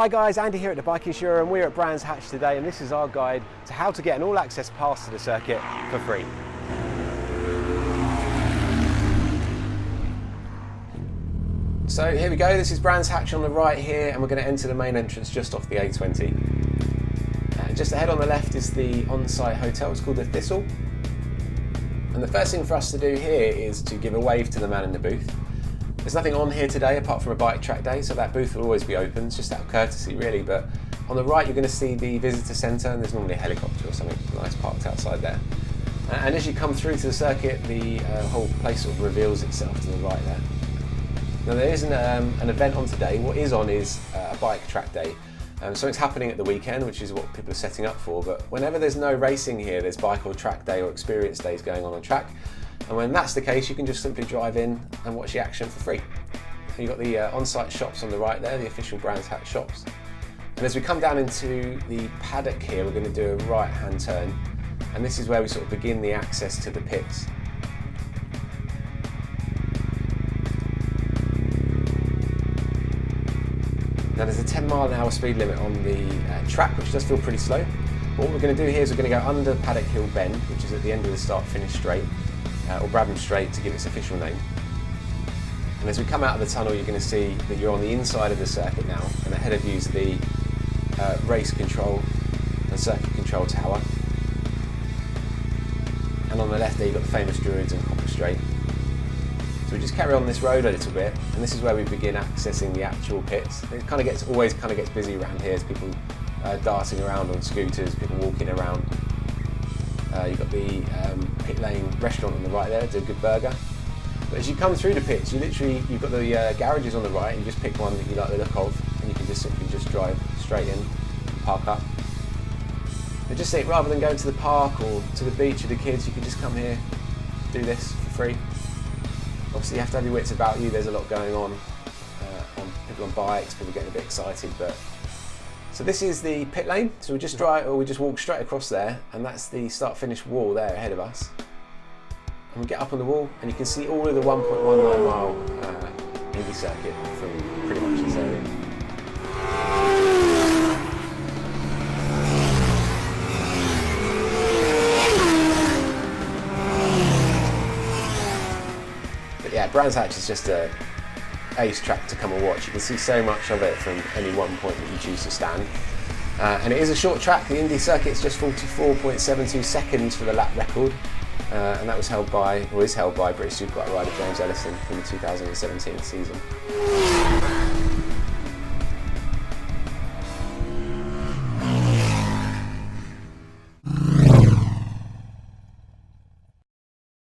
Hi guys, Andy here at the Bike Insurer, and we're at Brands Hatch today, and this is our guide to how to get an all-access pass to the circuit for free. So here we go, this is Brands Hatch on the right here, and we're going to enter the main entrance just off the A20. Just ahead on the left is the on-site hotel. It's called the Thistle. And the first thing for us to do here is to give a wave to the man in the booth. There's nothing on here today apart from a bike track day, so that booth will always be open. It's just out of courtesy really, but on the right you're going to see the visitor centre, and there's normally a helicopter or something nice parked outside there. And as you come through to the circuit, the whole place sort of reveals itself to the right there. Now there isn't an event on today. What is on is a bike track day. Something's happening at the weekend, which is what people are setting up for, but whenever there's no racing here, there's bike or track day or experience days going on track. And when that's the case, you can just simply drive in and watch the action for free. You've got the on-site shops on the right there, the official Brands Hatch shops. And as we come down into the paddock here, we're going to do a right-hand turn. And this is where we sort of begin the access to the pits. Now there's a 10-mile-an-hour speed limit on the track, which does feel pretty slow. But what we're going to do here is we're going to go under Paddock Hill Bend, which is at the end of the start-finish straight. Or Brabham Straight to give its official name. And as we come out of the tunnel, you're going to see that you're on the inside of the circuit now, and ahead of you is the race control and circuit control tower. And on the left there you've got the famous Druids and Copper Straight. So we just carry on this road a little bit, and this is where we begin accessing the actual pits. It always gets busy around here. There's people darting around on scooters, people walking around. You've got the pit lane restaurant on the right there, do a good burger. But as you come through the pits, you've got the garages on the right, and you just pick one that you like the look of, and you can just simply drive straight in, park up. But just think, rather than going to the park or to the beach with the kids, you can just come here, do this for free. Obviously you have to have your wits about you, there's a lot going on people on bikes, people getting a bit excited, but so this is the pit lane, so we just walk straight across there, and that's the start-finish wall there ahead of us. And we get up on the wall, and you can see all of the 1.19 mile Indy circuit from pretty much this area. But yeah, Brands Hatch is just a ace track to come and watch. You can see so much of it from any one point that you choose to stand. And it is a short track. The Indy circuit is just 44.72 seconds for the lap record, and that was held by British Superbike rider James Ellison in the 2017 season.